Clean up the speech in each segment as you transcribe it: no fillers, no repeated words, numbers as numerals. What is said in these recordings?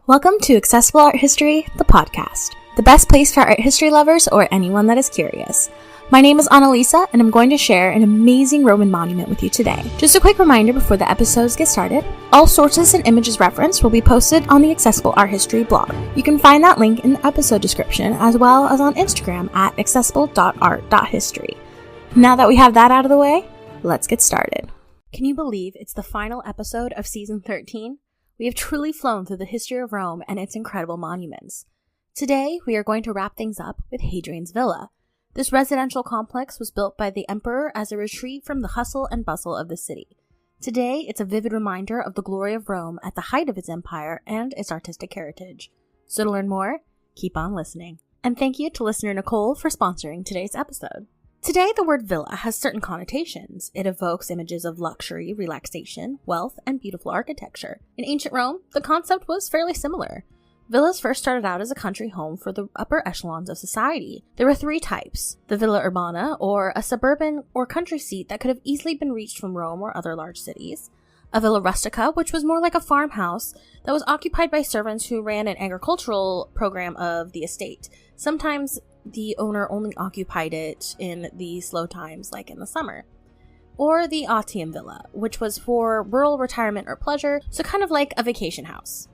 Welcome to Accessible Art History, the podcast, the best place for art history lovers or anyone that is curious. My name is Annalisa, and I'm going to share an amazing Roman monument with you today. Just a quick reminder before the episodes get started, all sources and images referenced will be posted on the Accessible Art History blog. You can find that link in the episode description, as well as on Instagram at accessible.art.history. Now that we have that out of the way, let's get started. Can you believe it's the final episode of season 13? We have truly flown through the history of Rome and its incredible monuments. Today, we are going to wrap things up with Hadrian's Villa. This residential complex was built by the emperor as a retreat from the hustle and bustle of the city. Today, it's a vivid reminder of the glory of Rome at the height of its empire and its artistic heritage. So to learn more, keep on listening. And thank you to listener Nicole for sponsoring today's episode. Today, the word villa has certain connotations. It evokes images of luxury, relaxation, wealth, and beautiful architecture. In ancient Rome, the concept was fairly similar. Villas first started out as a country home for the upper echelons of society. There were three types: the villa urbana, or a suburban or country seat that could have easily been reached from Rome or other large cities; a villa rustica, which was more like a farmhouse that was occupied by servants who ran an agricultural program of the estate. Sometimes the owner only occupied it in the slow times, like in the summer. Or the autium villa, which was for rural retirement or pleasure, so kind of like a vacation house.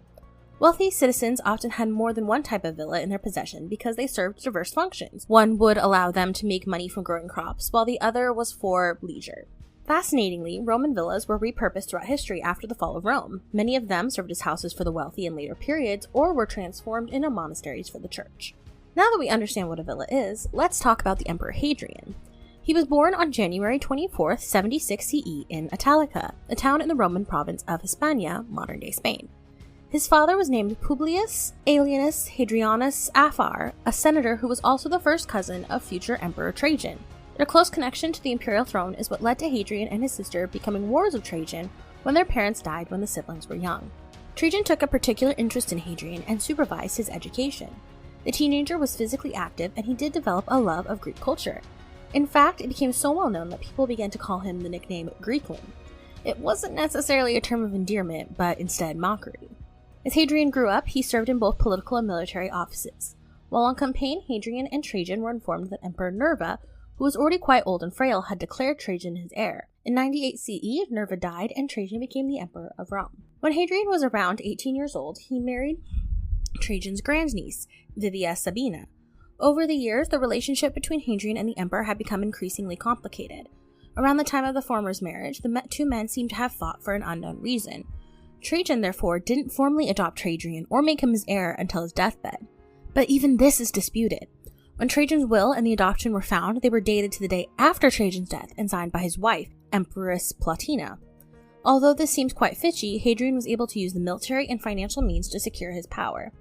Wealthy citizens often had more than one type of villa in their possession because they served diverse functions. One would allow them to make money from growing crops, while the other was for leisure. Fascinatingly, Roman villas were repurposed throughout history after the fall of Rome. Many of them served as houses for the wealthy in later periods, or were transformed into monasteries for the church. Now that we understand what a villa is, let's talk about the Emperor Hadrian. He was born on January 24th, 76 CE in Italica, a town in the Roman province of Hispania, modern-day Spain. His father was named Publius Aelianus Hadrianus Aphar, a senator who was also the first cousin of future Emperor Trajan. Their close connection to the imperial throne is what led to Hadrian and his sister becoming wards of Trajan when their parents died when the siblings were young. Trajan took a particular interest in Hadrian and supervised his education. The teenager was physically active, and he did develop a love of Greek culture. In fact, it became so well known that people began to call him the nickname Greekling. It wasn't necessarily a term of endearment, but instead mockery. As Hadrian grew up, he served in both political and military offices. While on campaign, Hadrian and Trajan were informed that Emperor Nerva, who was already quite old and frail, had declared Trajan his heir. In 98 CE, Nerva died, and Trajan became the emperor of Rome. When Hadrian was around 18 years old, he married Trajan's grandniece, Vivia Sabina. Over the years, the relationship between Hadrian and the emperor had become increasingly complicated. Around the time of the former's marriage, the two men seemed to have fought for an unknown reason. Trajan, therefore, didn't formally adopt Hadrian or make him his heir until his deathbed. But even this is disputed. When Trajan's will and the adoption were found, they were dated to the day after Trajan's death and signed by his wife, Empress Plotina. Although this seems quite fishy, Hadrian was able to use the military and financial means to secure his power.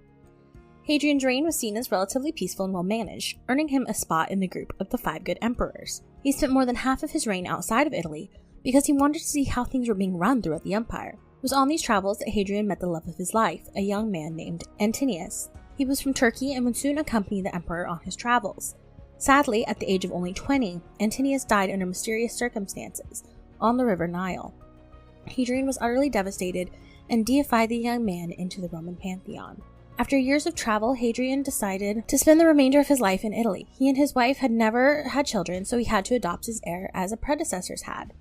Hadrian's reign was seen as relatively peaceful and well-managed, earning him a spot in the group of the 5 good emperors. He spent more than half of his reign outside of Italy because he wanted to see how things were being run throughout the empire. It was on these travels that Hadrian met the love of his life, a young man named Antinius. He was from Turkey and would soon accompany the emperor on his travels. Sadly, at the age of only 20, Antinius died under mysterious circumstances on the river Nile. Hadrian was utterly devastated and deified the young man into the Roman pantheon. After years of travel, Hadrian decided to spend the remainder of his life in Italy. He and his wife had never had children, so he had to adopt his heir as his predecessors had.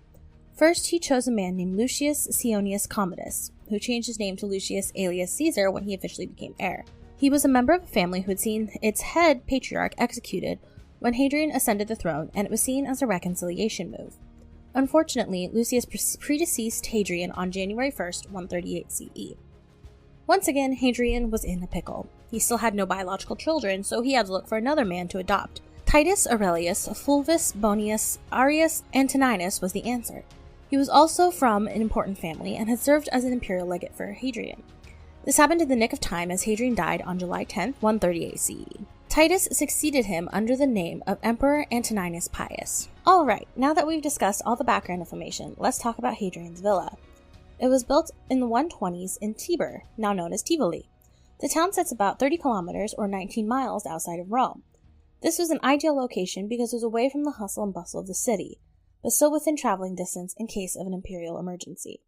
First, he chose a man named Lucius Cionius Commodus, who changed his name to Lucius Aelius Caesar when he officially became heir. He was a member of a family who had seen its head patriarch executed when Hadrian ascended the throne, and it was seen as a reconciliation move. Unfortunately, Lucius predeceased Hadrian on January 1st, 138 CE. Once again, Hadrian was in a pickle. He still had no biological children, so he had to look for another man to adopt. Titus Aurelius Fulvus Bonius Arius Antoninus was the answer. He was also from an important family and had served as an imperial legate for Hadrian. This happened in the nick of time as Hadrian died on July 10th, 138 CE. Titus succeeded him under the name of Emperor Antoninus Pius. Alright, now that we've discussed all the background information, let's talk about Hadrian's Villa. It was built in the 120s in Tibur, now known as Tivoli. The town sits about 30 kilometers or 19 miles outside of Rome. This was an ideal location because it was away from the hustle and bustle of the city, but still within traveling distance in case of an imperial emergency.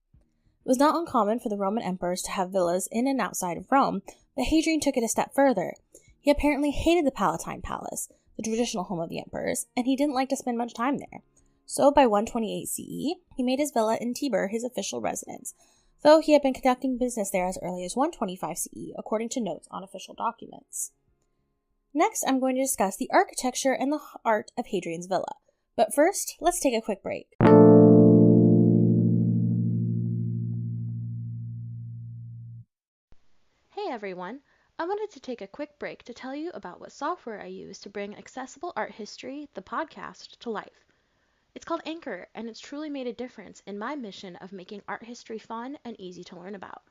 It was not uncommon for the Roman emperors to have villas in and outside of Rome, but Hadrian took it a step further. He apparently hated the Palatine Palace, the traditional home of the emperors, and he didn't like to spend much time there. So by 128 CE, he made his villa in Tibur his official residence, though he had been conducting business there as early as 125 CE, according to notes on official documents. Next, I'm going to discuss the architecture and the art of Hadrian's villa. But first, let's take a quick break. Hey everyone! I wanted to take a quick break to tell you about what software I use to bring Accessible Art History, the podcast, to life. It's called Anchor, and it's truly made a difference in my mission of making art history fun and easy to learn about.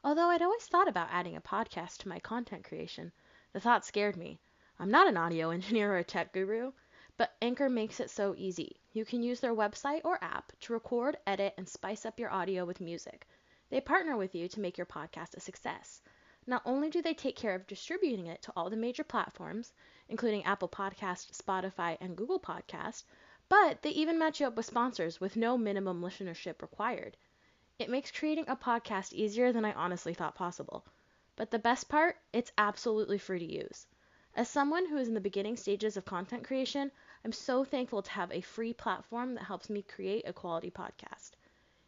Although I'd always thought about adding a podcast to my content creation, the thought scared me. I'm not an audio engineer or a tech guru, but Anchor makes it so easy. You can use their website or app to record, edit, and spice up your audio with music. They partner with you to make your podcast a success. Not only do they take care of distributing it to all the major platforms, including Apple Podcasts, Spotify, and Google Podcasts, but they even match you up with sponsors with no minimum listenership required. It makes creating a podcast easier than I honestly thought possible. But the best part, it's absolutely free to use. As someone who is in the beginning stages of content creation, I'm so thankful to have a free platform that helps me create a quality podcast.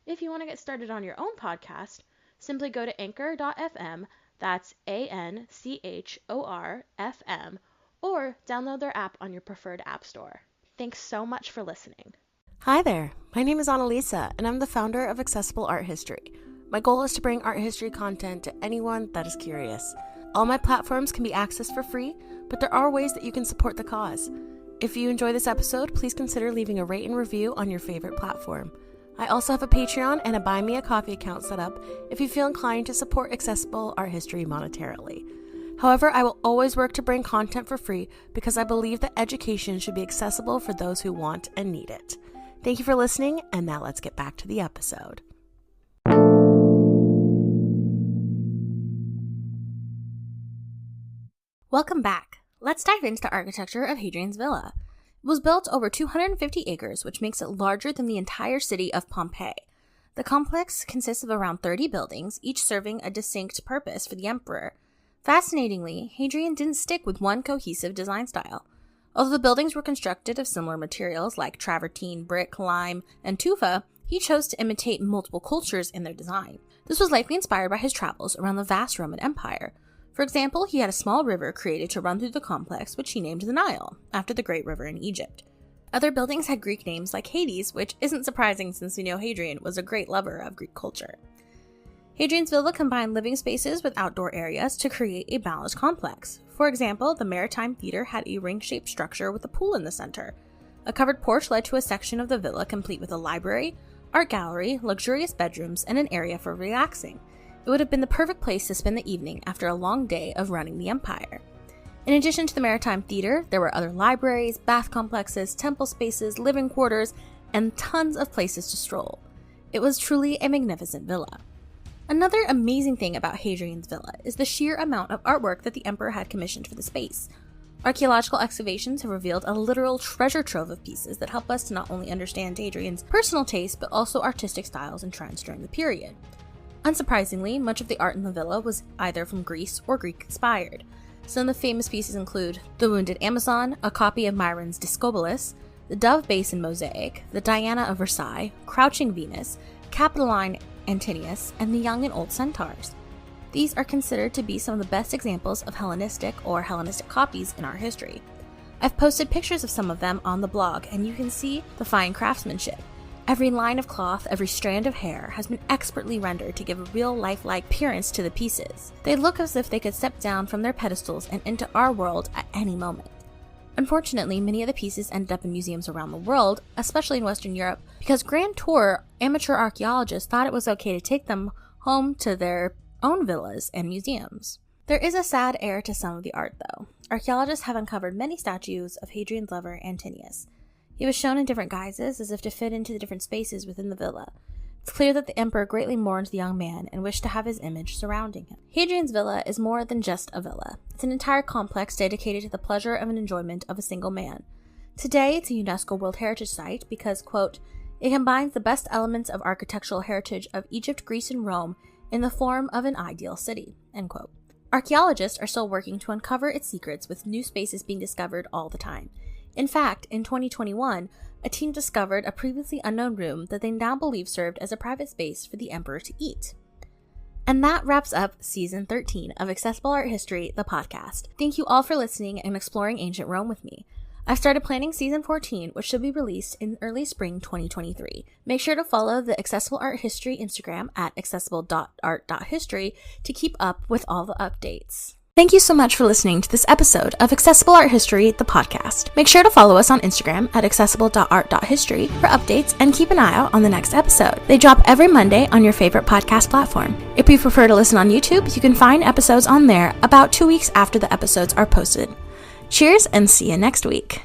If you want to get started on your own podcast, simply go to anchor.fm, that's ANCHOR-FM, or download their app on your preferred app store. Thanks so much for listening. Hi there, my name is Annalisa, and I'm the founder of Accessible Art History. My goal is to bring art history content to anyone that is curious. All my platforms can be accessed for free, but there are ways that you can support the cause. If you enjoy this episode, please consider leaving a rate and review on your favorite platform. I also have a Patreon and a Buy Me a Coffee account set up if you feel inclined to support accessible art history monetarily. However, I will always work to bring content for free because I believe that education should be accessible for those who want and need it. Thank you for listening, and now let's get back to the episode. Welcome back. Let's dive into the architecture of Hadrian's villa. It was built over 250 acres, which makes it larger than the entire city of Pompeii. The complex consists of around 30 buildings, each serving a distinct purpose for the emperor. Fascinatingly, Hadrian didn't stick with one cohesive design style. Although the buildings were constructed of similar materials like travertine, brick, lime, and tufa, he chose to imitate multiple cultures in their design. This was likely inspired by his travels around the vast Roman Empire. For example, he had a small river created to run through the complex, which he named the Nile, after the Great River in Egypt. Other buildings had Greek names like Hades, which isn't surprising since we know Hadrian was a great lover of Greek culture. Hadrian's villa combined living spaces with outdoor areas to create a balanced complex. For example, the Maritime Theater had a ring-shaped structure with a pool in the center. A covered porch led to a section of the villa complete with a library, art gallery, luxurious bedrooms, and an area for relaxing. It would have been the perfect place to spend the evening after a long day of running the empire. In addition to the Maritime Theater, there were other libraries, bath complexes, temple spaces, living quarters, and tons of places to stroll. It was truly a magnificent villa. Another amazing thing about Hadrian's villa is the sheer amount of artwork that the emperor had commissioned for the space. Archaeological excavations have revealed a literal treasure trove of pieces that help us to not only understand Hadrian's personal taste, but also artistic styles and trends during the period. Unsurprisingly, much of the art in the villa was either from Greece or Greek-inspired. Some of the famous pieces include the Wounded Amazon, a copy of Myron's Discobolus, the Dove Basin mosaic, the Diana of Versailles, Crouching Venus, Capitoline Antinous, and the Young and Old Centaurs. These are considered to be some of the best examples of Hellenistic copies in art history. I've posted pictures of some of them on the blog, and you can see the fine craftsmanship. Every line of cloth, every strand of hair has been expertly rendered to give a real lifelike appearance to the pieces. They look as if they could step down from their pedestals and into our world at any moment. Unfortunately, many of the pieces ended up in museums around the world, especially in Western Europe, because Grand Tour amateur archaeologists thought it was okay to take them home to their own villas and museums. There is a sad air to some of the art, though. Archaeologists have uncovered many statues of Hadrian's lover Antinous. He was shown in different guises, as if to fit into the different spaces within the villa. It's clear that the emperor greatly mourned the young man and wished to have his image surrounding him. Hadrian's villa is more than just a villa. It's an entire complex dedicated to the pleasure and enjoyment of a single man. Today, it's a UNESCO World Heritage Site because, quote, It combines the best elements of architectural heritage of Egypt, Greece, and Rome in the form of an ideal city." End quote. Archaeologists are still working to uncover its secrets, with new spaces being discovered all the time. In fact, in 2021, a team discovered a previously unknown room that they now believe served as a private space for the emperor to eat. And that wraps up Season 13 of Accessible Art History, the podcast. Thank you all for listening and exploring ancient Rome with me. I've started planning Season 14, which should be released in early spring 2023. Make sure to follow the Accessible Art History Instagram at accessible.art.history to keep up with all the updates. Thank you so much for listening to this episode of Accessible Art History, the podcast. Make sure to follow us on Instagram at accessible.art.history for updates and keep an eye out on the next episode. They drop every Monday on your favorite podcast platform. If you prefer to listen on YouTube, you can find episodes on there about 2 weeks after the episodes are posted. Cheers and see you next week.